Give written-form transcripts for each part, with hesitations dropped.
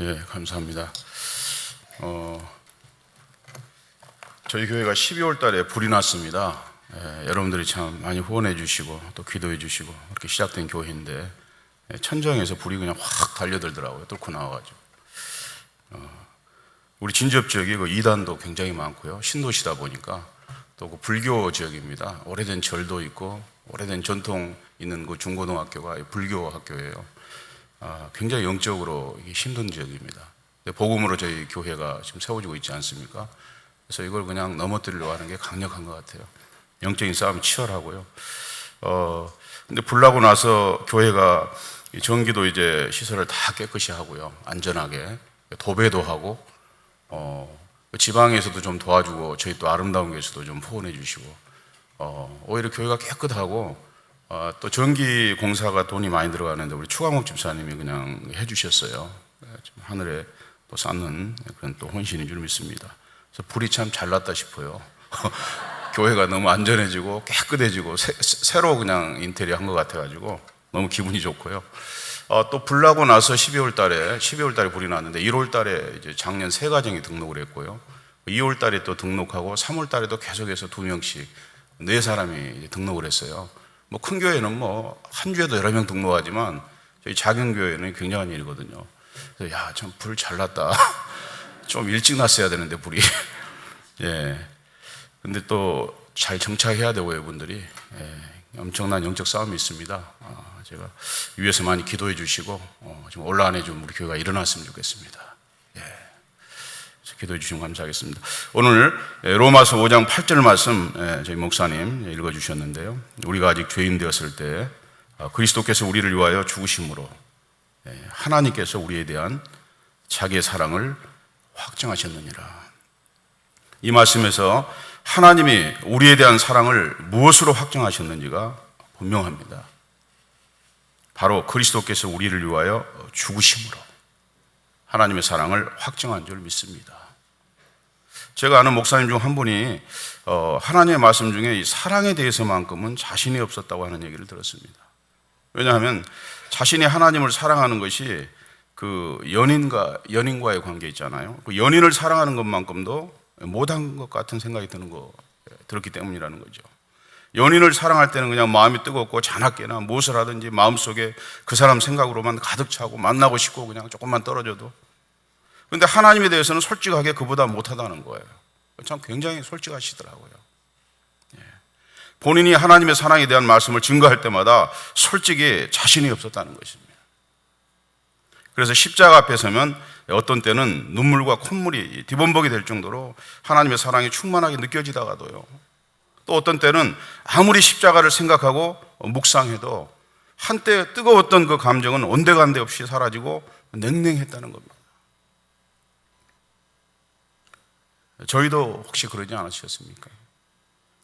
예, 감사합니다. 저희 교회가 12월 달에 불이 났습니다. 여러분들이 참 많이 후원해 주시고 또 기도해 주시고 그렇게 시작된 교회인데 천정에서 불이 그냥 확 달려들더라고요. 뚫고 나와가지고. 우리 진접 지역이 그 이단도 굉장히 많고요. 신도시다 보니까 또 그 불교 지역입니다. 오래된 절도 있고 오래된 전통 있는 그 중고등학교가 불교 학교예요. 굉장히 영적으로 힘든 지역입니다. 복음으로 저희 교회가 지금 세워지고 있지 않습니까? 그래서 이걸 그냥 넘어뜨리려고 하는 게 강력한 것 같아요. 영적인 싸움이 치열하고요. 근데 불 나고 나서 교회가 전기도 이제 시설을 다 깨끗이 하고요. 안전하게 도배도 하고 지방에서도 좀 도와주고 저희 또 아름다운 교회에서도 좀 후원해 주시고 오히려 교회가 깨끗하고 또 전기 공사가 돈이 많이 들어가는데 우리 추광욱 집사님이 그냥 해주셨어요. 하늘에 또 쌓는 그런 또 헌신인 줄 믿습니다. 그래서 불이 참 잘났다 싶어요. 교회가 너무 안전해지고 깨끗해지고 새로 그냥 인테리어 한 것 같아가지고 너무 기분이 좋고요. 또 불 나고 나서 12월 달에 불이 났는데 1월 달에 이제 작년 새 가정이 등록을 했고요. 2월 달에 또 등록하고 3월 달에도 계속해서 2명씩 4사람이 등록을 했어요. 뭐 큰 교회는 뭐 한 주에도 여러 명 등록하지만 저희 작은 교회는 굉장한 일이거든요. 그래서 야, 참 불 잘 났다. 좀 일찍 났어야 되는데 불이. 예. 근데 또 잘 정착해야 되고 이분들이 엄청난 영적 싸움이 있습니다. 제가 위에서 많이 기도해 주시고 좀 올라안에 좀 우리 교회가 일어났으면 좋겠습니다. 예. 기도해 주시면 감사하겠습니다. 오늘 로마서 5장 8절 말씀 저희 목사님 읽어 주셨는데요. 우리가 아직 죄인 되었을 때 그리스도께서 우리를 위하여 죽으심으로 하나님께서 우리에 대한 자기의 사랑을 확증하셨느니라. 이 말씀에서 하나님이 우리에 대한 사랑을 무엇으로 확증하셨는지가 분명합니다. 바로 그리스도께서 우리를 위하여 죽으심으로 하나님의 사랑을 확증한 줄 믿습니다. 제가 아는 목사님 중 한 분이 하나님의 말씀 중에 이 사랑에 대해서만큼은 자신이 없었다고 하는 얘기를 들었습니다. 왜냐하면 자신이 하나님을 사랑하는 것이 그 연인과의 관계 있잖아요. 그 연인을 사랑하는 것만큼도 못한 것 같은 생각이 들었기 때문이라는 거죠. 연인을 사랑할 때는 그냥 마음이 뜨겁고 자나깨나 무엇을 하든지 마음속에 그 사람 생각으로만 가득 차고 만나고 싶고 그냥 조금만 떨어져도. 그런데 하나님에 대해서는 솔직하게 그보다 못하다는 거예요. 참 굉장히 솔직하시더라고요. 본인이 하나님의 사랑에 대한 말씀을 증거할 때마다 솔직히 자신이 없었다는 것입니다. 그래서 십자가 앞에 서면 어떤 때는 눈물과 콧물이 뒤범벅이 될 정도로 하나님의 사랑이 충만하게 느껴지다가도요, 또 어떤 때는 아무리 십자가를 생각하고 묵상해도 한때 뜨거웠던 그 감정은 온데간데 없이 사라지고 냉랭했다는 겁니다. 저희도 혹시 그러지 않으셨습니까?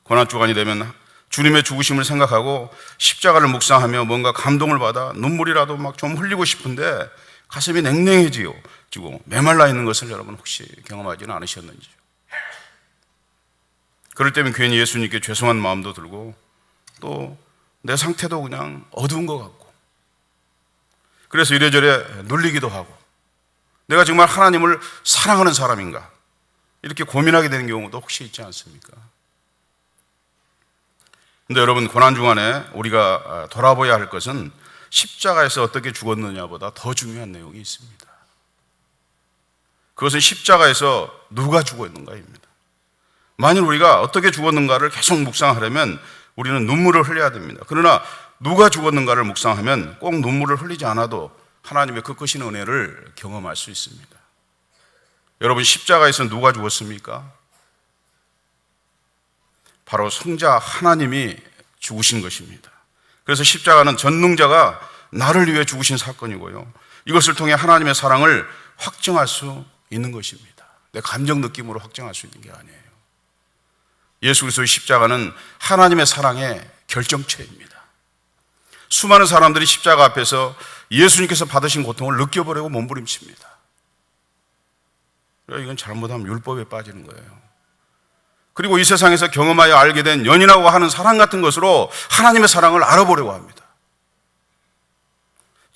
고난주간이 되면 주님의 죽으심을 생각하고 십자가를 묵상하며 뭔가 감동을 받아 눈물이라도 막 좀 흘리고 싶은데 가슴이 냉랭해지고 메말라 있는 것을 여러분 혹시 경험하지는 않으셨는지요? 그럴 때면 괜히 예수님께 죄송한 마음도 들고 또 내 상태도 그냥 어두운 것 같고 그래서 이래저래 눌리기도 하고 내가 정말 하나님을 사랑하는 사람인가 이렇게 고민하게 되는 경우도 혹시 있지 않습니까? 근데 여러분 고난주간에 우리가 돌아봐야 할 것은 십자가에서 어떻게 죽었느냐보다 더 중요한 내용이 있습니다. 그것은 십자가에서 누가 죽었는가입니다. 만일 우리가 어떻게 죽었는가를 계속 묵상하려면 우리는 눈물을 흘려야 됩니다. 그러나 누가 죽었는가를 묵상하면 꼭 눈물을 흘리지 않아도 하나님의 그 크신 은혜를 경험할 수 있습니다. 여러분 십자가에서 누가 죽었습니까? 바로 성자 하나님이 죽으신 것입니다. 그래서 십자가는 전능자가 나를 위해 죽으신 사건이고요. 이것을 통해 하나님의 사랑을 확증할 수 있는 것입니다. 내 감정 느낌으로 확증할 수 있는 게 아니에요. 예수 그리스도의 십자가는 하나님의 사랑의 결정체입니다. 수많은 사람들이 십자가 앞에서 예수님께서 받으신 고통을 느껴보려고 몸부림칩니다. 이건 잘못하면 율법에 빠지는 거예요. 그리고 이 세상에서 경험하여 알게 된 연인하고 하는 사랑 같은 것으로 하나님의 사랑을 알아보려고 합니다.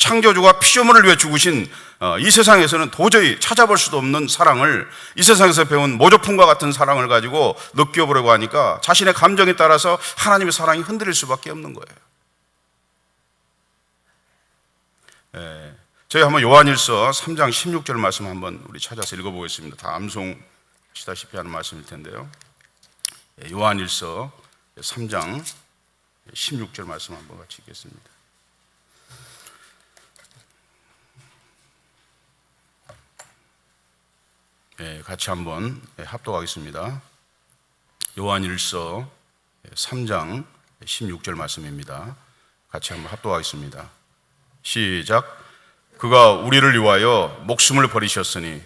창조주가 피조물을 위해 죽으신 이 세상에서는 도저히 찾아볼 수도 없는 사랑을, 이 세상에서 배운 모조품과 같은 사랑을 가지고 느껴보려고 하니까 자신의 감정에 따라서 하나님의 사랑이 흔들릴 수밖에 없는 거예요. 저희 한번 요한일서 3장 16절 말씀 한번 우리 찾아서 읽어보겠습니다. 다 암송하시다시피 하는 말씀일 텐데요. 요한일서 3장 16절 말씀 한번 같이 읽겠습니다. 같이 한번 합독하겠습니다. 요한일서 3장 16절 말씀입니다. 같이 한번 합독하겠습니다. 시작. 그가 우리를 위하여 목숨을 버리셨으니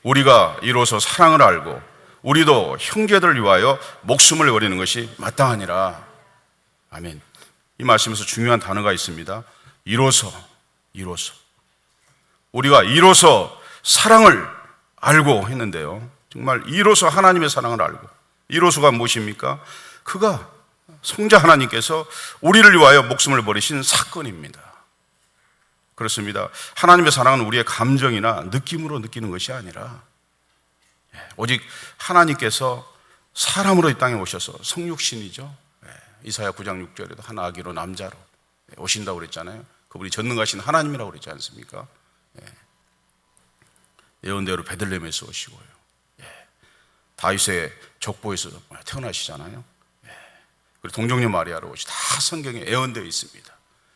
우리가 이로써 사랑을 알고 우리도 형제들을 위하여 목숨을 버리는 것이 마땅하니라. 아멘. 이 말씀에서 중요한 단어가 있습니다. 이로써. 우리가 이로써 사랑을 알고 했는데요. 정말 이로써 하나님의 사랑을 알고, 이로써가 무엇입니까? 그가 성자 하나님께서 우리를 위하여 목숨을 버리신 사건입니다. 그렇습니다. 하나님의 사랑은 우리의 감정이나 느낌으로 느끼는 것이 아니라 오직 하나님께서 사람으로 이 땅에 오셔서 성육신이죠. 이사야 9장 6절에도 한 아기로 남자로 오신다고 그랬잖아요. 그분이 전능하신 하나님이라고 그랬지 않습니까? 예언대로 베들레헴에서 오시고요. 다윗의 족보에서 태어나시잖아요. 그리고 동정녀 마리아로 오시, 다 성경에 예언되어 있습니다.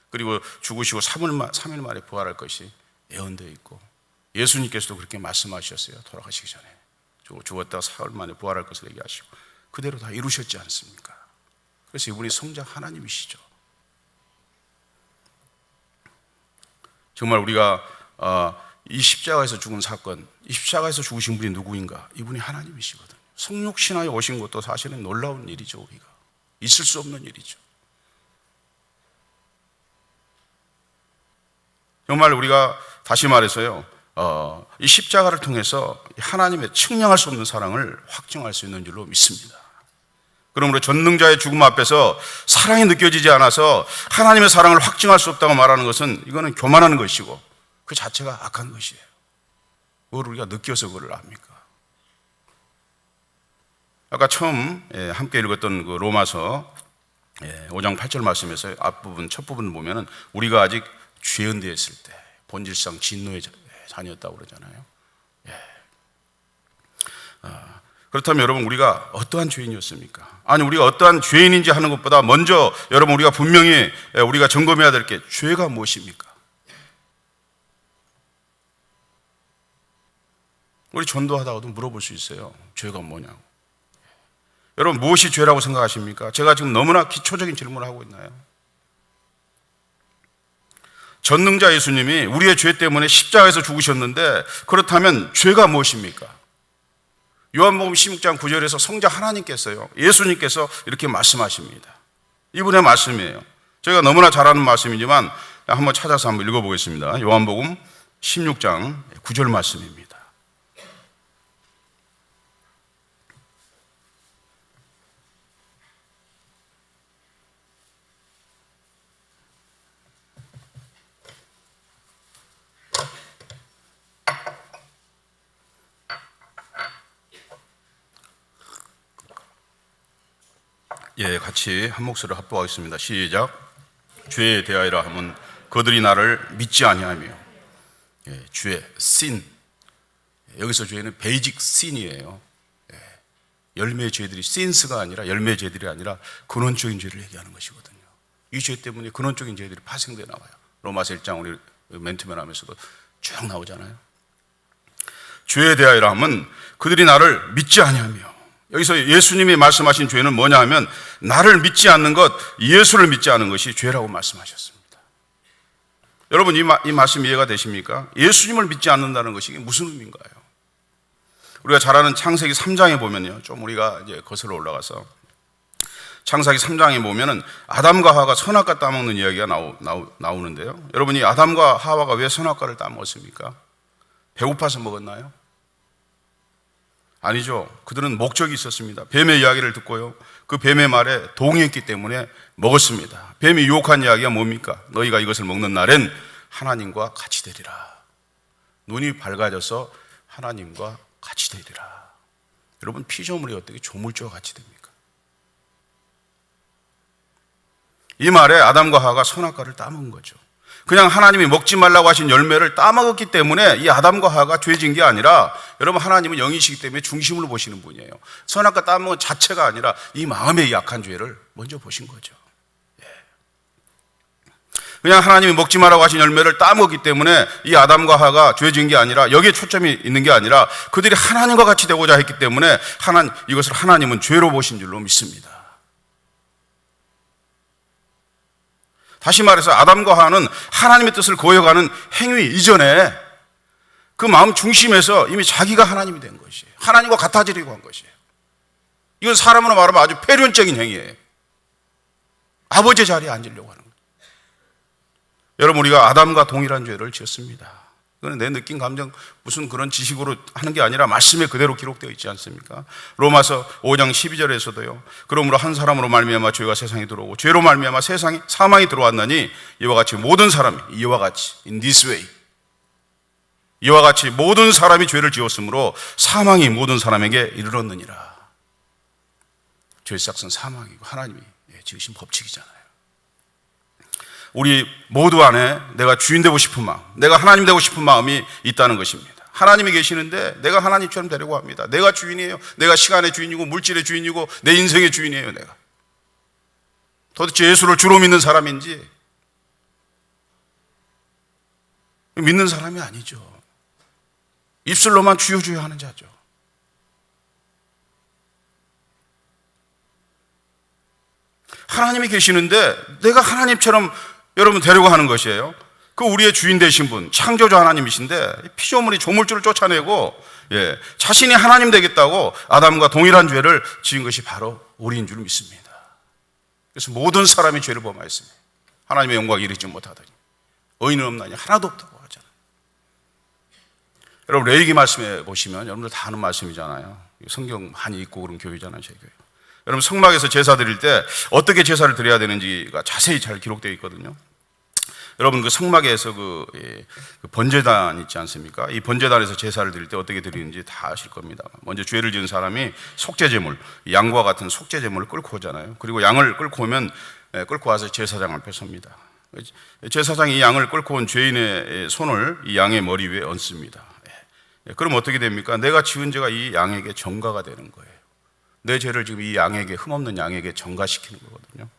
그리고 죽으시고 3일 만에 부활할 것이 예언되어 있고, 예수님께서도 그렇게 말씀하셨어요. 돌아가시기 전에 죽었다가 4일 만에 부활할 것을 얘기하시고 그대로 다 이루셨지 않습니까? 그래서 이분이 성자 하나님이시죠. 정말 우리가 이 십자가에서 죽은 사건, 이 십자가에서 죽으신 분이 누구인가? 이분이 하나님이시거든요. 성육신하여 오신 것도 사실은 놀라운 일이죠. 우리가 있을 수 없는 일이죠. 정말 우리가 다시 말해서요, 이 십자가를 통해서 하나님의 측량할 수 없는 사랑을 확증할 수 있는 줄로 믿습니다. 그러므로 전능자의 죽음 앞에서 사랑이 느껴지지 않아서 하나님의 사랑을 확증할 수 없다고 말하는 것은, 이거는 교만하는 것이고 그 자체가 악한 것이에요. 그걸 우리가 느껴서 그걸 압니까? 아까 처음 함께 읽었던 그 로마서 5장 8절 말씀에서 앞부분, 첫 부분 보면은 우리가 아직 죄은되었을 때 본질상 진노의 자녀였다고 그러잖아요. 그렇다면 여러분, 우리가 어떠한 죄인이었습니까? 아니, 우리가 어떠한 죄인인지 하는 것보다 먼저 여러분, 우리가 분명히 우리가 점검해야 될 게 죄가 무엇입니까? 우리 전도하다가도 물어볼 수 있어요. 죄가 뭐냐고. 여러분, 무엇이 죄라고 생각하십니까? 제가 지금 너무나 기초적인 질문을 하고 있나요? 전능자 예수님이 우리의 죄 때문에 십자가에서 죽으셨는데, 그렇다면 죄가 무엇입니까? 요한복음 16장 9절에서 성자 하나님께서요, 예수님께서 이렇게 말씀하십니다. 이분의 말씀이에요. 저희가 너무나 잘 아는 말씀이지만 한번 찾아서 한번 읽어보겠습니다. 요한복음 16장 9절 말씀입니다. 같이 한 목소리로 합독하겠습니다. 시작. 죄에 대하여라 하면 그들이 나를 믿지 아니하며. 죄, sin. 여기서 죄는 베이직 sin이에요. 열매의 죄들이 sins가 아니라, 열매의 죄들이 아니라 근원적인 죄를 얘기하는 것이거든요. 이 죄 때문에 근원적인 죄들이 파생되어 나와요. 로마서 1장 우리 멘트맨 하면서도 쭉 나오잖아요. 죄에 대하여라 하면 그들이 나를 믿지 아니하며. 여기서 예수님이 말씀하신 죄는 뭐냐 하면, 나를 믿지 않는 것, 예수를 믿지 않는 것이 죄라고 말씀하셨습니다. 여러분, 이 말씀 이해가 되십니까? 예수님을 믿지 않는다는 것이 무슨 의미인가요? 우리가 잘 아는 창세기 3장에 보면요, 좀 우리가 이제 거슬러 올라가서 창세기 3장에 보면은 아담과 하와가 선악과 따먹는 이야기가 나오는데요. 여러분이 아담과 하와가 왜 선악과를 따먹었습니까? 배고파서 먹었나요? 아니죠. 그들은 목적이 있었습니다. 뱀의 이야기를 듣고요, 그 뱀의 말에 동의했기 때문에 먹었습니다. 뱀이 유혹한 이야기가 뭡니까? 너희가 이것을 먹는 날엔 하나님과 같이 되리라. 눈이 밝아져서 하나님과 같이 되리라. 여러분, 피조물이 어떻게 조물주와 같이 됩니까? 이 말에 아담과 하와가 선악과를 따먹은 거죠. 그냥 하나님이 먹지 말라고 하신 열매를 따먹었기 때문에 이 아담과 하와가 죄진 게 아니라, 여러분, 하나님은 영이시기 때문에 중심으로 보시는 분이에요. 선악과 따먹은 자체가 아니라 이 마음의 약한 죄를 먼저 보신 거죠. 그냥 하나님이 먹지 말라고 하신 열매를 따먹기 때문에 이 아담과 하와가 죄진 게 아니라, 여기에 초점이 있는 게 아니라 그들이 하나님과 같이 되고자 했기 때문에 이것을 하나님은 죄로 보신 줄로 믿습니다. 다시 말해서 아담과 하와는 하나님의 뜻을 거역하는 행위 이전에 그 마음 중심에서 이미 자기가 하나님이 된 것이에요. 하나님과 같아지려고 한 것이에요. 이건 사람으로 말하면 아주 폐륜적인 행위예요. 아버지 자리에 앉으려고 하는 거예요. 여러분, 우리가 아담과 동일한 죄를 지었습니다. 그건 내 느낌, 감정, 무슨 그런 지식으로 하는 게 아니라 말씀에 그대로 기록되어 있지 않습니까? 로마서 5장 12절에서도요. 그러므로 한 사람으로 말미암아 죄가 세상에 들어오고 죄로 말미암아 세상에 사망이 들어왔나니 이와 같이 모든 사람이, 이와 같이, in this way, 이와 같이 모든 사람이 죄를 지었으므로 사망이 모든 사람에게 이르렀느니라. 죄의 싹은 사망이고 하나님이 지으신 법칙이잖아요. 우리 모두 안에 내가 주인 되고 싶은 마음, 내가 하나님 되고 싶은 마음이 있다는 것입니다. 하나님이 계시는데 내가 하나님처럼 되려고 합니다. 내가 주인이에요. 내가 시간의 주인이고 물질의 주인이고 내 인생의 주인이에요. 내가 도대체 예수를 주로 믿는 사람인지 믿는 사람이 아니죠. 입술로만 주여 주여 하는 자죠. 하나님이 계시는데 내가 하나님처럼 여러분 되려고 하는 것이에요. 그 우리의 주인 되신 분, 창조주 하나님이신데 피조물이 조물주를 쫓아내고 자신이 하나님 되겠다고 아담과 동일한 죄를 지은 것이 바로 우리인 줄 믿습니다. 그래서 모든 사람이 죄를 범하였으니 하나님의 영광을 이루지 못하더니 의인은 없나니 하나도 없다고 하잖아요. 여러분, 레위기 말씀에 보시면 여러분들 다 아는 말씀이잖아요. 성경 많이 읽고 그런 교회잖아요, 제 교회. 여러분, 성막에서 제사 드릴 때 어떻게 제사를 드려야 되는지가 자세히 잘 기록되어 있거든요. 여러분, 그 성막에서 그 번제단 있지 않습니까? 이 번제단에서 제사를 드릴 때 어떻게 드리는지 다 아실 겁니다. 먼저 죄를 지은 사람이 속죄제물, 양과 같은 속죄제물을 끌고 오잖아요. 그리고 양을 끌고 오면 끌고 와서 제사장 앞에 섭니다. 제사장이 이 양을 끌고 온 죄인의 손을 이 양의 머리 위에 얹습니다. 그럼 어떻게 됩니까? 내가 지은 죄가 이 양에게 전가가 되는 거예요. 내 죄를 지금 이 양에게, 흠없는 양에게 전가시키는 거거든요.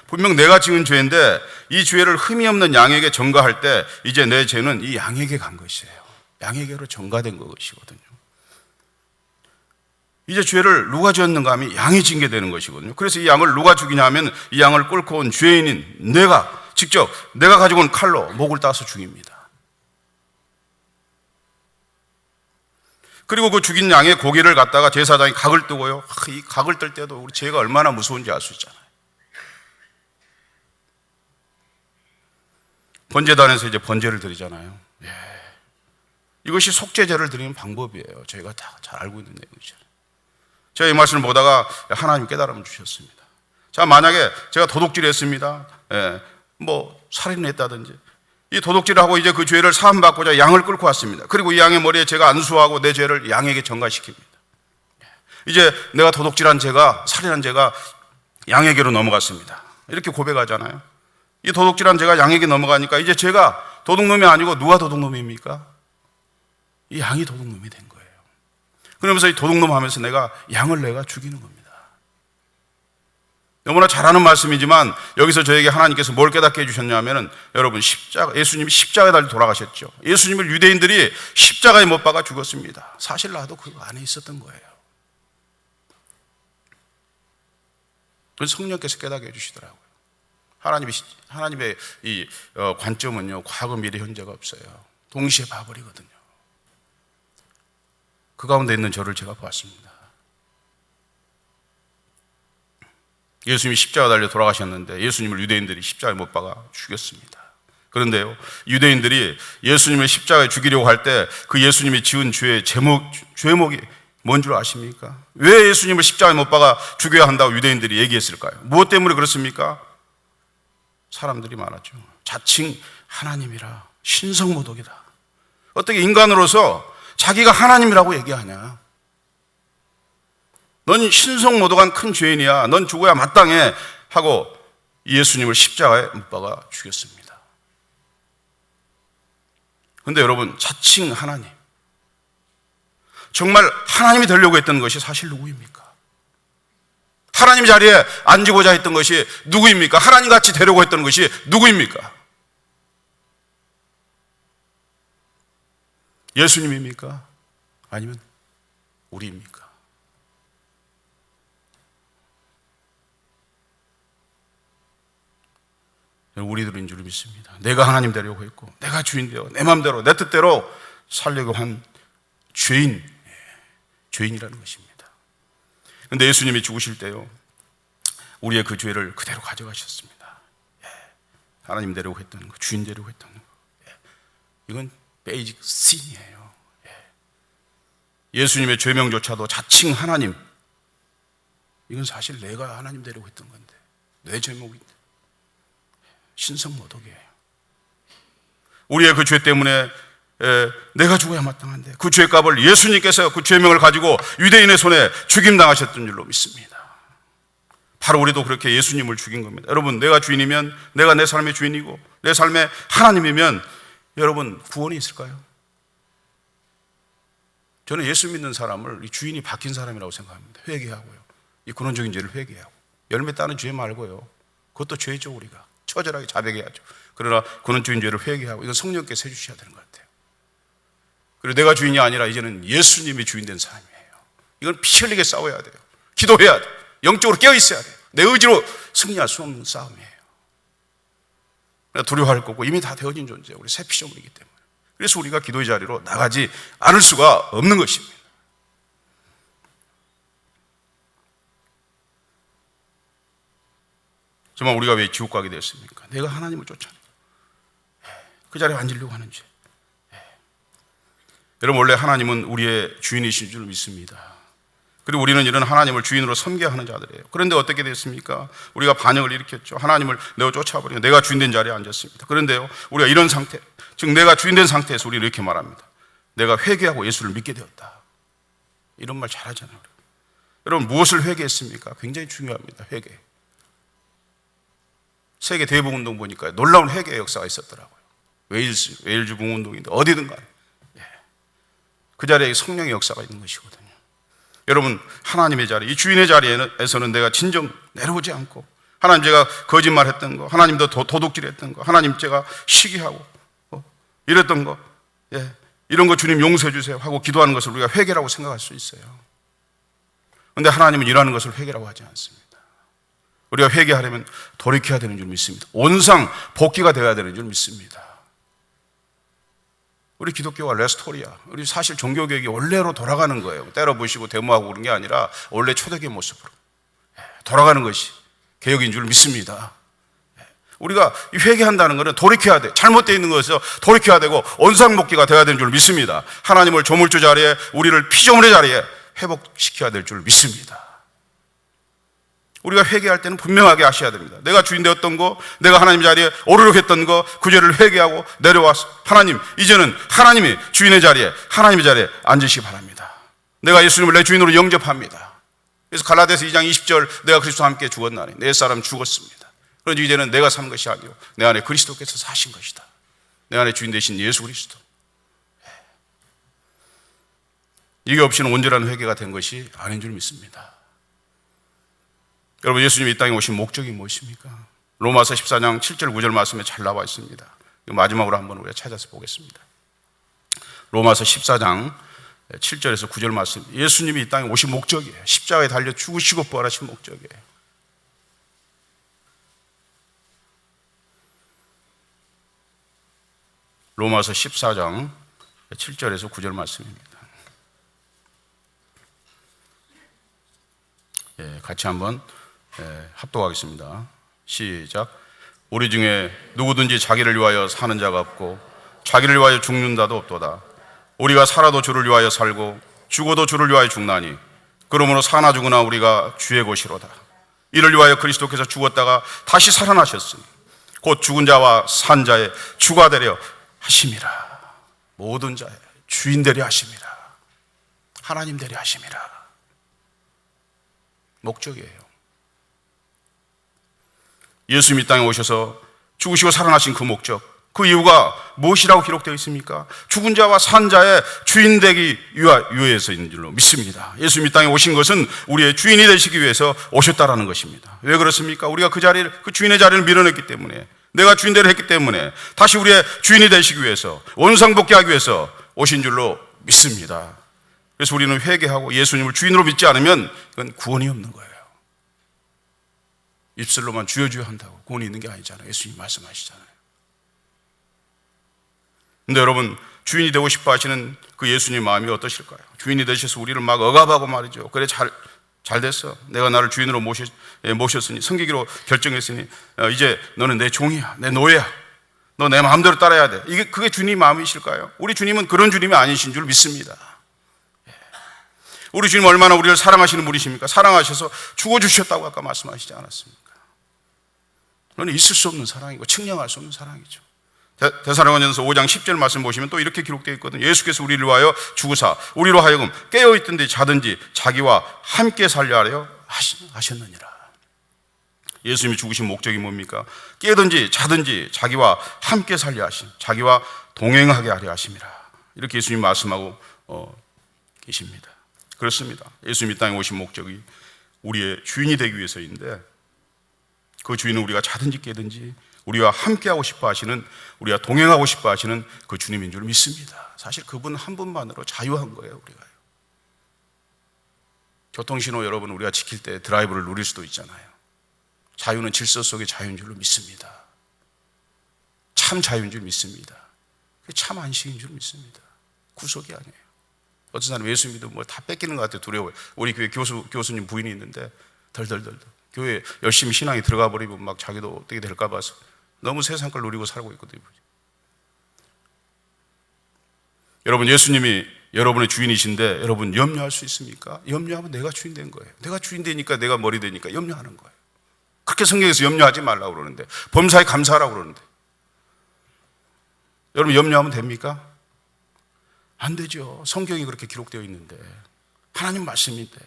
분명 내가 지은 죄인데 이 죄를 흠이 없는 양에게 전가할 때 이제 내 죄는 이 양에게 간 것이에요. 양에게로 전가된 것이거든요. 이제 죄를 누가 지었는가 하면 양이 징계 되는 것이거든요. 그래서 이 양을 누가 죽이냐 하면 이 양을 끌고 온 죄인인 내가 직접 내가 가지고 온 칼로 목을 따서 죽입니다. 그리고 그 죽인 양의 고기를 갖다가 제사장이 각을 뜨고요. 이 각을 뜰 때도 우리 죄가 얼마나 무서운지 알 수 있잖아요. 번제단에서 이제 번제를 드리잖아요. 이것이 속죄제를 드리는 방법이에요. 저희가 다 잘 알고 있는 내용이죠. 제가 이 말씀을 보다가 하나님 깨달음을 주셨습니다. 자, 만약에 제가 도둑질을 했습니다. 살인을 했다든지 이 도둑질을 하고 이제 그 죄를 사함받고자 양을 끌고 왔습니다. 그리고 이 양의 머리에 제가 안수하고 내 죄를 양에게 전가시킵니다. 이제 내가 도둑질한 죄가, 살인한 죄가 양에게로 넘어갔습니다. 이렇게 고백하잖아요. 이 도둑질한 죄가 양에게 넘어가니까 이제 제가 도둑놈이 아니고 누가 도둑놈입니까? 이 양이 도둑놈이 된 거예요. 그러면서 이 도둑놈 하면서 내가 죽이는 겁니다. 너무나 잘하는 말씀이지만 여기서 저에게 하나님께서 뭘 깨닫게 해주셨냐면은 여러분, 예수님이 십자가에 달려 돌아가셨죠. 예수님을 유대인들이 십자가에 못 박아 죽었습니다. 사실 나도 그 안에 있었던 거예요. 그래서 성령께서 깨닫게 해주시더라고요. 하나님의 이 관점은요, 과거, 미래, 현재가 없어요. 동시에 봐버리거든요. 그 가운데 있는 저를 제가 보았습니다. 예수님이 십자가 달려 돌아가셨는데 예수님을 유대인들이 십자가에 못 박아 죽였습니다. 그런데요, 유대인들이 예수님을 십자가에 죽이려고 할 때 그 예수님이 지은 죄의 죄목이 뭔 줄 아십니까? 왜 예수님을 십자가에 못 박아 죽여야 한다고 유대인들이 얘기했을까요? 무엇 때문에 그렇습니까? 사람들이 말하죠. 자칭 하나님이라. 신성모독이다. 어떻게 인간으로서 자기가 하나님이라고 얘기하냐? 넌 신성모독한 큰 죄인이야. 넌 죽어야 마땅해. 하고 예수님을 십자가에 못 박아 죽였습니다. 그런데 여러분, 자칭 하나님, 정말 하나님이 되려고 했던 것이 사실 누구입니까? 하나님 자리에 앉고자 했던 것이 누구입니까? 하나님 같이 되려고 했던 것이 누구입니까? 예수님입니까? 아니면 우리입니까? 우리들인 줄 믿습니다. 내가 하나님 되려고 했고, 내가 주인 되어 내 마음대로 내 뜻대로 살려고 한 죄인이라는 것입니다. 그런데 예수님이 죽으실 때요, 우리의 그 죄를 그대로 가져가셨습니다. 하나님 되려고 했던 거, 주인 되려고 했던 거, 이건 베이직 신이에요. 예수님의 죄명조차도 자칭 하나님, 이건 사실 내가 하나님 되려고 했던 건데, 내 죄목인데, 신성모독이에요. 우리의 그 죄 때문에 내가 죽어야 마땅한데 그 죄값을 예수님께서 그 죄명을 가지고 유대인의 손에 죽임당하셨던 줄로 믿습니다. 바로 우리도 그렇게 예수님을 죽인 겁니다. 여러분, 내가 주인이면, 내가 내 삶의 주인이고 내 삶의 하나님이면 여러분, 구원이 있을까요? 저는 예수 믿는 사람을 이 주인이 바뀐 사람이라고 생각합니다. 회개하고요, 이 근원적인 죄를 회개하고, 열매 따는 죄 말고요, 그것도 죄죠. 우리가 처절하게 자백해야죠. 그러나 근원적인 죄를 회개하고, 이건 성령께서 해주셔야 되는 것 같아요. 그리고 내가 주인이 아니라 이제는 예수님이 주인 된 사람이에요. 이건 피 흘리게 싸워야 돼요. 기도해야 돼요. 영적으로 깨어있어야 돼요. 내 의지로 승리할 수 없는 싸움이에요. 두려워할 거고 이미 다 되어진 존재예요. 우리 새 피조물이기 때문에. 그래서 우리가 기도의 자리로 나가지 않을 수가 없는 것입니다. 정말 우리가 왜 지옥 가게 되었습니까? 내가 하나님을 쫓아내고 그 자리에 앉으려고 하는 죄. 여러분, 원래 하나님은 우리의 주인이신 줄 믿습니다. 그리고 우리는 이런 하나님을 주인으로 섬겨야 하는 자들이에요. 그런데 어떻게 됐습니까? 우리가 반역을 일으켰죠. 하나님을 내어 쫓아버리고 내가 주인된 자리에 앉았습니다. 그런데요, 우리가 이런 상태, 즉 내가 주인된 상태에서 우리는 이렇게 말합니다. 내가 회개하고 예수를 믿게 되었다. 이런 말 잘하잖아요. 여러분, 무엇을 회개했습니까? 굉장히 중요합니다. 회개. 세계 대북운동 보니까 놀라운 회개의 역사가 있었더라고요. 웨일즈 붕운동인데 어디든 간에 그 자리에 성령의 역사가 있는 것이거든요. 여러분, 하나님의 자리, 이 주인의 자리에서는 내가 진정 내려오지 않고, 하나님 제가 거짓말했던 거, 하나님도 도둑질했던 거, 하나님 제가 시기하고 이랬던 거, 이런 거 주님 용서해 주세요 하고 기도하는 것을 우리가 회개라고 생각할 수 있어요. 그런데 하나님은 일하는 것을 회개라고 하지 않습니다. 우리가 회개하려면 돌이켜야 되는 줄 믿습니다. 온상 복귀가 되어야 되는 줄 믿습니다. 우리 기독교와 레스토리아, 우리 사실 종교개혁이 원래로 돌아가는 거예요. 때려부시고 데모하고 그런 게 아니라 원래 초대교회 모습으로 돌아가는 것이 개혁인 줄 믿습니다. 우리가 회개한다는 것은 돌이켜야 돼. 잘못되어 있는 것에서 돌이켜야 되고 온상복귀가 되어야 되는 줄 믿습니다. 하나님을 조물주 자리에, 우리를 피조물의 자리에 회복시켜야 될 줄 믿습니다. 우리가 회개할 때는 분명하게 하셔야 됩니다. 내가 주인 되었던 거, 내가 하나님 자리에 오르려고 했던 거, 그 죄를 회개하고 내려와서 하나님, 이제는 하나님이 주인의 자리에, 하나님의 자리에 앉으시기 바랍니다. 내가 예수님을 내 주인으로 영접합니다. 그래서 갈라디아서 2장 20절, 내가 그리스도와 함께 죽었나니 내 사람 죽었습니다. 그런지 이제는 내가 산 것이 아니요 내 안에 그리스도께서 사신 것이다. 내 안에 주인 되신 예수 그리스도. 이게 없이는 온전한 회개가 된 것이 아닌 줄 믿습니다. 여러분, 예수님이 이 땅에 오신 목적이 무엇입니까? 로마서 14장 7절 9절 말씀에 잘 나와 있습니다. 마지막으로 한번 우리가 찾아서 보겠습니다. 로마서 14장 7절에서 9절 말씀, 예수님이 이 땅에 오신 목적이에요. 십자가에 달려 죽으시고 부활하신 목적이에요. 로마서 14장 7절에서 9절 말씀입니다. 같이 한번 합독하겠습니다. 시작. 우리 중에 누구든지 자기를 위하여 사는 자가 없고 자기를 위하여 죽는 자도 없도다. 우리가 살아도 주를 위하여 살고 죽어도 주를 위하여 죽나니 그러므로 사나 죽으나 우리가 주의 것이로다. 이를 위하여 그리스도께서 죽었다가 다시 살아나셨으니 곧 죽은 자와 산 자의 주가 되려 하심이라. 모든 자의 주인 되려 하심이라. 하나님 되려 하심이라. 목적이에요. 예수님이 이 땅에 오셔서 죽으시고 살아나신 그 목적, 그 이유가 무엇이라고 기록되어 있습니까? 죽은 자와 산 자의 주인 되기 위해서 있는 줄로 믿습니다. 예수님이 이 땅에 오신 것은 우리의 주인이 되시기 위해서 오셨다라는 것입니다. 왜 그렇습니까? 우리가 그 주인의 자리를 밀어냈기 때문에, 내가 주인대로 했기 때문에 다시 우리의 주인이 되시기 위해서, 원상복귀하기 위해서 오신 줄로 믿습니다. 그래서 우리는 회개하고 예수님을 주인으로 믿지 않으면 그건 구원이 없는 거예요. 입술로만 주여 주여 한다고 구원이 있는 게 아니잖아요. 예수님 말씀하시잖아요. 근데 여러분, 주인이 되고 싶어 하시는 그 예수님 마음이 어떠실까요? 주인이 되셔서 우리를 막 억압하고 말이죠. 그래, 잘 됐어. 내가 나를 주인으로 모셨으니, 섬기기로 결정했으니, 이제 너는 내 종이야, 내 노예야. 너 내 마음대로 따라야 돼. 그게 주님 마음이실까요? 우리 주님은 그런 주님이 아니신 줄 믿습니다. 우리 주님 얼마나 우리를 사랑하시는 분이십니까? 사랑하셔서 죽어주셨다고 아까 말씀하시지 않았습니까? 그건 있을 수 없는 사랑이고 측량할 수 없는 사랑이죠. 데살로니가전서 5장 10절 말씀 보시면 또 이렇게 기록되어 있거든요. 예수께서 우리를 위하여 죽으사 우리로 하여금 깨어있든지 자든지 자기와 함께 살려 하려 하셨느니라. 예수님이 죽으신 목적이 뭡니까? 깨든지 자든지 자기와 함께 살려 하심, 자기와 동행하게 하려 하심이라. 이렇게 예수님이 말씀하고 계십니다. 그렇습니다. 예수님이 이 땅에 오신 목적이 우리의 주인이 되기 위해서인데, 그 주인은 우리가 자든지 깨든지 우리와 함께하고 싶어 하시는, 우리와 동행하고 싶어 하시는 그 주님인 줄 믿습니다. 사실 그분 한 분만으로 자유한 거예요, 우리가요. 교통신호 여러분, 우리가 지킬 때 드라이브를 누릴 수도 있잖아요. 자유는 질서 속의 자유인 줄로 믿습니다. 참 자유인 줄 믿습니다. 참 안식인 줄 믿습니다. 구속이 아니에요. 어떤 사람 예수 믿으면 뭐 다 뺏기는 것 같아요. 두려워요. 우리 교회 교수님 부인이 있는데 덜덜덜 교회 열심히 신앙에 들어가 버리면 막 자기도 어떻게 될까 봐서 너무 세상 걸 누리고 살고 있거든요. 여러분, 예수님이 여러분의 주인이신데 여러분 염려할 수 있습니까? 염려하면 내가 주인 된 거예요. 내가 주인 되니까, 내가 머리 되니까 염려하는 거예요. 그렇게 성경에서 염려하지 말라고 그러는데, 범사에 감사하라고 그러는데, 여러분 염려하면 됩니까? 안 되죠. 성경이 그렇게 기록되어 있는데, 하나님 말씀인데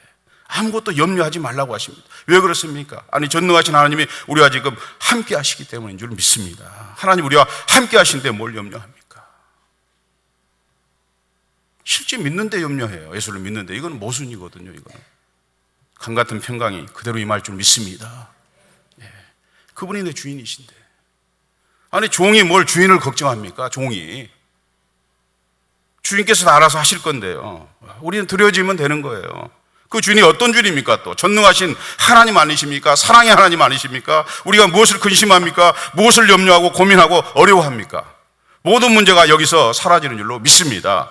아무것도 염려하지 말라고 하십니다. 왜 그렇습니까? 아니, 전능하신 하나님이 우리와 지금 함께 하시기 때문인 줄 믿습니다. 하나님 우리와 함께 하시는데 뭘 염려합니까? 실제 믿는데 염려해요. 예수를 믿는데. 이건 모순이거든요. 이거는 강 같은 평강이 그대로 임할 줄 믿습니다. 그분이 내 주인이신데, 아니 종이 뭘 주인을 걱정합니까? 종이 주인께서 다 알아서 하실 건데요. 우리는 드려지면 되는 거예요. 그 주인이 어떤 주인입니까? 또 전능하신 하나님 아니십니까? 사랑의 하나님 아니십니까? 우리가 무엇을 근심합니까? 무엇을 염려하고 고민하고 어려워합니까? 모든 문제가 여기서 사라지는 줄로 믿습니다.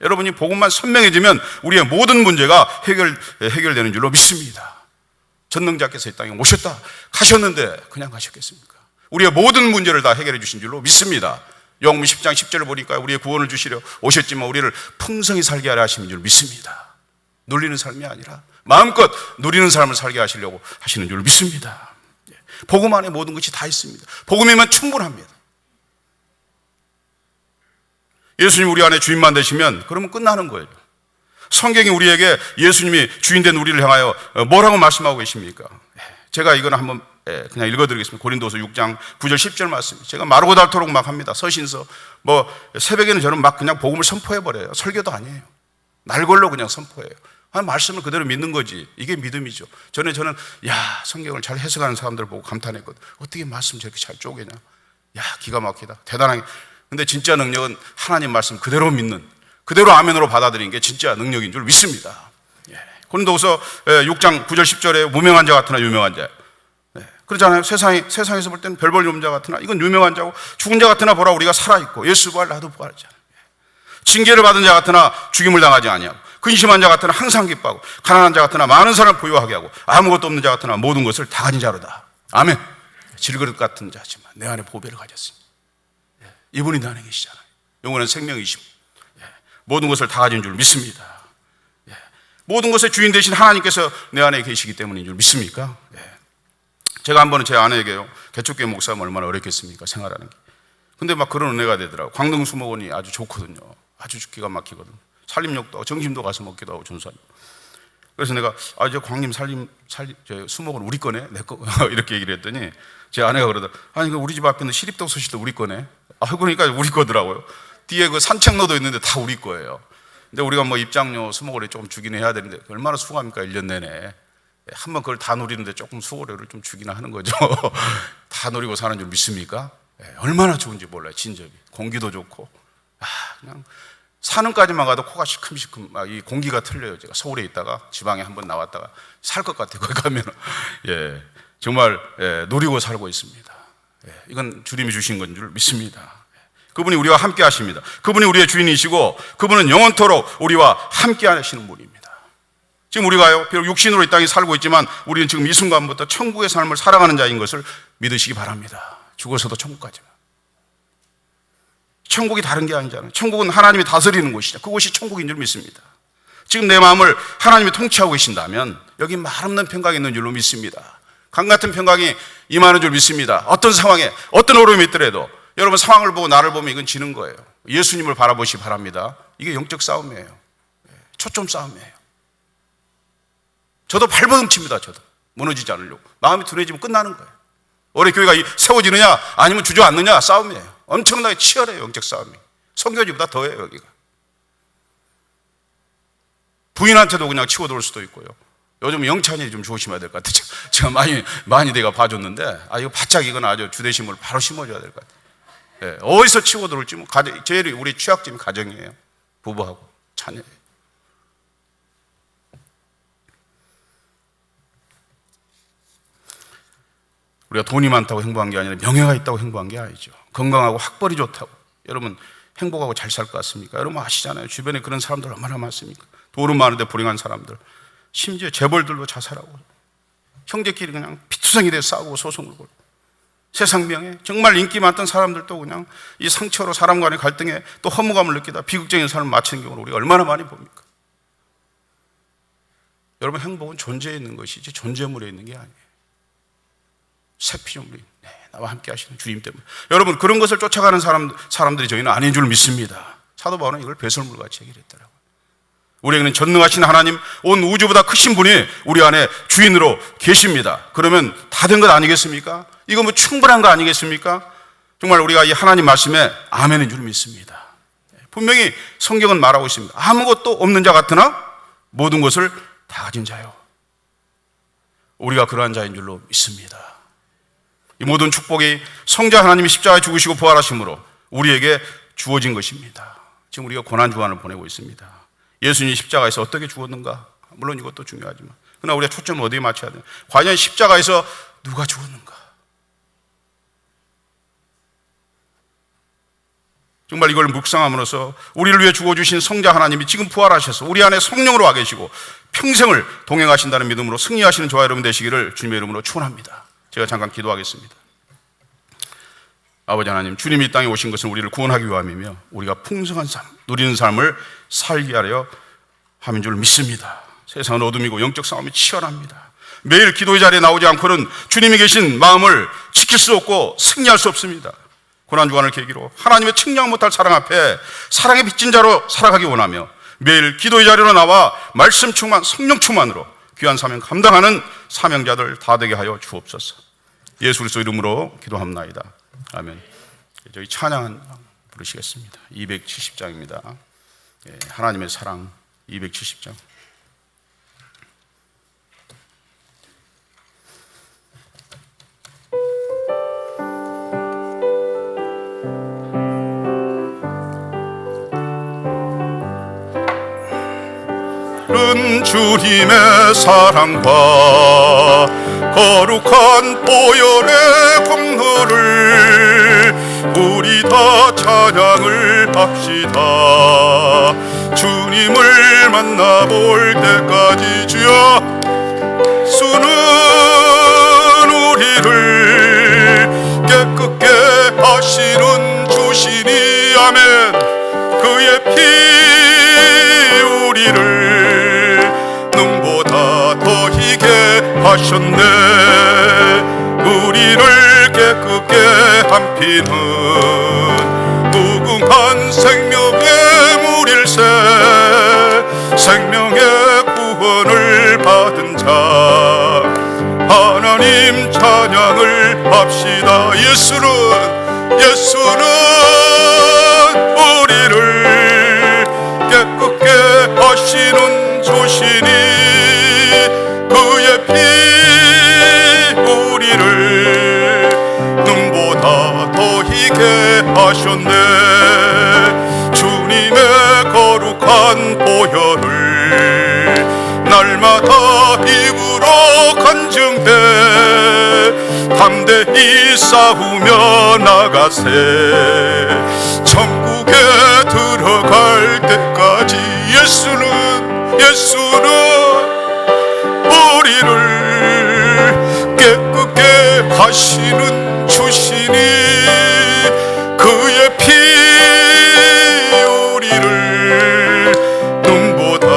여러분이 복음만 선명해지면 우리의 모든 문제가 해결되는 줄로 믿습니다. 전능자께서 이 땅에 오셨다 가셨는데 그냥 가셨겠습니까? 우리의 모든 문제를 다 해결해 주신 줄로 믿습니다. 요한복음 10장 10절을 보니까 우리의 구원을 주시려 오셨지만 우리를 풍성히 살게 하려 하시는 줄 믿습니다. 눌리는 삶이 아니라 마음껏 누리는 삶을 살게 하시려고 하시는 줄 믿습니다. 복음 안에 모든 것이 다 있습니다. 복음이면 충분합니다. 예수님 우리 안에 주인만 되시면 그러면 끝나는 거예요. 성경이 우리에게 예수님이 주인된 우리를 향하여 뭐라고 말씀하고 계십니까? 제가 이거는 한번 그냥 읽어드리겠습니다. 고린도서 6장 9절 10절 말씀. 제가 마르고 닳도록 막 합니다. 서신서 뭐 새벽에는 저는 막 그냥 복음을 선포해버려요. 설교도 아니에요. 날걸로 그냥 선포해요. 말씀을 그대로 믿는 거지. 이게 믿음이죠. 저는 성경을 잘 해석하는 사람들을 보고 감탄했거든. 어떻게 말씀 저렇게 잘 쪼개냐. 기가 막히다. 대단하게. 근데 진짜 능력은 하나님 말씀 그대로 믿는, 그대로 아멘으로 받아들이는 게 진짜 능력인 줄 믿습니다. 고린도서 6장 9절 10절에 무명한 자 같으나 유명한 자. 그렇잖아요. 세상에서 볼 때는 별볼 놈자 같으나 이건 유명한 자고, 죽은 자 같으나 보라 우리가 살아있고 예수 부활 나도 부활하잖아요. 징계를 받은 자 같으나 죽임을 당하지 아니하고, 근심한 자 같으나 항상 기뻐하고, 가난한 자 같으나 많은 사람을 보유하게 하고, 아무것도 없는 자 같으나 모든 것을 다 가진 자로다. 아멘. 질그릇 같은 자지만 내 안에 보배를 가졌습니다. 이분이 내 안에 계시잖아요. 영원한 생명이시고 모든 것을 다 가진 줄 믿습니다. 모든 것의 주인 되신 하나님께서 내 안에 계시기 때문인 줄 믿습니까? 제가 한 번은 제 아내에게요, 개척교회 목사하면 얼마나 어렵겠습니까, 생활하는 게. 근데 막 그런 은혜가 되더라고요. 광동수목원이 아주 좋거든요. 아주 기가 막히거든요. 살림욕도 하고 정심도 가서 먹기도 하고 전수하고. 그래서 내가 저 광림 저 수목원 우리 거네, 내 거 이렇게 얘기를 했더니 제 아내가 그러더라. 아니 우리 집 앞에 있는 시립독서실도 우리 거네. 그러니까 우리 거더라고요. 뒤에 그 산책로도 있는데 다 우리 거예요. 근데 우리가 뭐 입장료 수목원에 조금 주기는 해야 되는데 얼마나 수고합니까, 1년 내내. 한번 그걸 다 누리는데 조금 수고료를 좀 주기는 하는 거죠. 다 누리고 사는 줄 믿습니까? 얼마나 좋은지 몰라요. 진접이 공기도 좋고, 그냥 산흥까지만 가도 코가 시큼시큼 이 공기가 틀려요. 제가 서울에 있다가 지방에 한번 나왔다가 살 것 같아요. 거기 가면 정말 누리고 살고 있습니다. 이건 주님이 주신 건 줄 믿습니다. 그분이 우리와 함께 하십니다. 그분이 우리의 주인이시고 그분은 영원토록 우리와 함께 하시는 분입니다. 지금 우리가요, 비록 육신으로 이 땅에 살고 있지만 우리는 지금 이 순간부터 천국의 삶을 살아가는 자인 것을 믿으시기 바랍니다. 죽어서도 천국 가지만. 천국이 다른 게 아니잖아요. 천국은 하나님이 다스리는 곳이죠. 그곳이 천국인 줄 믿습니다. 지금 내 마음을 하나님이 통치하고 계신다면 여기 말없는 평강이 있는 줄로 믿습니다. 강 같은 평강이 임하는 줄 믿습니다. 어떤 상황에 어떤 어려움이 있더라도 여러분 상황을 보고 나를 보면 이건 지는 거예요. 예수님을 바라보시기 바랍니다. 이게 영적 싸움이에요. 초점 싸움이에요. 저도 발버둥칩니다. 저도 무너지지 않으려고. 마음이 둔해지면 끝나는 거예요. 올해 교회가 세워지느냐 아니면 주저앉느냐 싸움이에요. 엄청나게 치열해요. 영적 싸움이. 성교지보다 더해요. 여기가. 부인한테도 그냥 치고 들어올 수도 있고요. 요즘 영찬이 좀 조심해야 될 것 같아요. 제가 많이 내가 봐줬는데 이거 바짝 이건 아주 주대심을 바로 심어줘야 될 것 같아요. 어디서 치고 들어올지 뭐 제일 우리 취약점이 가정이에요. 부부하고 자녀예요. 우리가 돈이 많다고 행복한 게 아니라 명예가 있다고 행복한 게 아니죠. 건강하고 학벌이 좋다고. 여러분 행복하고 잘 살 것 같습니까? 여러분 아시잖아요. 주변에 그런 사람들 얼마나 많습니까? 돈은 많은데 불행한 사람들. 심지어 재벌들도 자살하고 형제끼리 그냥 피투성이 돼서 싸우고 소송을 걸고 세상 명예, 정말 인기 많던 사람들도 그냥 이 상처로 사람 간의 갈등에 또 허무감을 느끼다 비극적인 삶을 마치는 경우를 우리가 얼마나 많이 봅니까? 여러분 행복은 존재에 있는 것이지 존재물에 있는 게 아니에요. 새 피조물이 나와 함께 하시는 주님 때문에. 여러분 그런 것을 쫓아가는 사람들이 저희는 아닌 줄 믿습니다. 사도 바울은 이걸 배설물같이 얘기를 했더라고요. 우리에게는 전능하신 하나님, 온 우주보다 크신 분이 우리 안에 주인으로 계십니다. 그러면 다 된 것 아니겠습니까? 이거 뭐 충분한 거 아니겠습니까? 정말 우리가 이 하나님 말씀에 아멘인 줄 믿습니다. 분명히 성경은 말하고 있습니다. 아무것도 없는 자 같으나 모든 것을 다 가진 자요. 우리가 그러한 자인 줄로 믿습니다. 이 모든 축복이 성자 하나님이 십자가에 죽으시고 부활하심으로 우리에게 주어진 것입니다. 지금 우리가 고난주간을 보내고 있습니다. 예수님이 십자가에서 어떻게 죽었는가? 물론 이것도 중요하지만 그러나 우리가 초점을 어디에 맞춰야 돼요? 과연 십자가에서 누가 죽었는가? 정말 이걸 묵상함으로써 우리를 위해 죽어주신 성자 하나님이 지금 부활하셔서 우리 안에 성령으로 와 계시고 평생을 동행하신다는 믿음으로 승리하시는 저와 여러분 되시기를 주님의 이름으로 축원합니다. 제가 잠깐 기도하겠습니다. 아버지 하나님, 주님이 이 땅에 오신 것은 우리를 구원하기 위함이며 우리가 풍성한 삶, 누리는 삶을 살게 하려 함인 줄 믿습니다. 세상은 어둠이고 영적 싸움이 치열합니다. 매일 기도의 자리에 나오지 않고는 주님이 계신 마음을 지킬 수 없고 승리할 수 없습니다. 고난주간을 계기로 하나님의 측량 못할 사랑 앞에 사랑의 빚진 자로 살아가기 원하며 매일 기도의 자리로 나와 말씀 충만, 성령 충만으로 귀한 사명 감당하는 사명자들 다 되게 하여 주옵소서. 예수 그리스도 이름으로 기도합나이다. 아멘. 저희 찬양 부르시겠습니다. 270장입니다. 하나님의 사랑 270장. 주님의 사랑과 거룩한 보혈의 공로를 우리 다 찬양을 합시다. 주님을 만나볼 때까지 주여 수는 우리를 깨끗게 하시는 주시니 아멘. 그의 피 우리를 하셨네. 우리를 깨끗게 한 피는 무궁한 생명의 물일세. 생명의 구원을 받은 자 하나님 찬양을 합시다. 예수는 우리를 깨끗게 하시는 조신이 그의 피 우리를 눈보다 더 희게 하셨네. 주님의 거룩한 보혈을 날마다 입으로 간증해 담대히 싸우며 나가세. 천국에 들어갈 때까지 예수는 우리를 깨끗게 하시는 주시니 그의 피 우리를 눈보다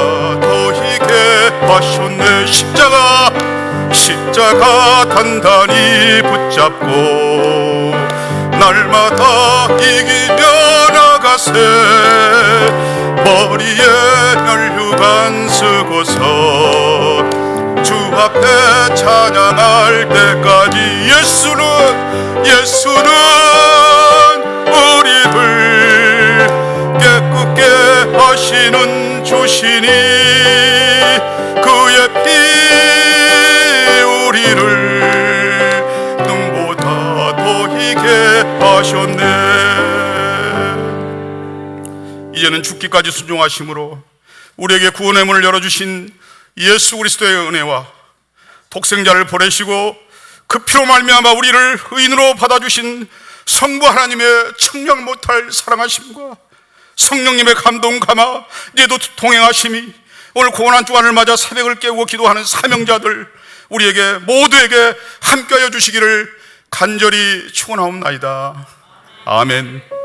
더 희게 하셨네. 십자가 단단히 붙잡고 날마다 이기며 나가세. 머리에 혈류관 쓰고서 주 앞에 찬양할 때까지 예수는 우리를 깨끗게 하시는 주시니 그의 피 우리를 눈보다 더 희게 하셨네. 이제는 죽기까지 순종하심으로 우리에게 구원의 문을 열어주신 예수 그리스도의 은혜와 독생자를 보내시고 그 피로 말미암아 우리를 의인으로 받아주신 성부 하나님의 측량 못할 사랑하심과 성령님의 감동 감화 이제도 동행하심이 오늘 고난 주간을 맞아 새벽을 깨우고 기도하는 사명자들 우리에게 모두에게 함께하여 주시기를 간절히 축원하옵나이다. 아멘.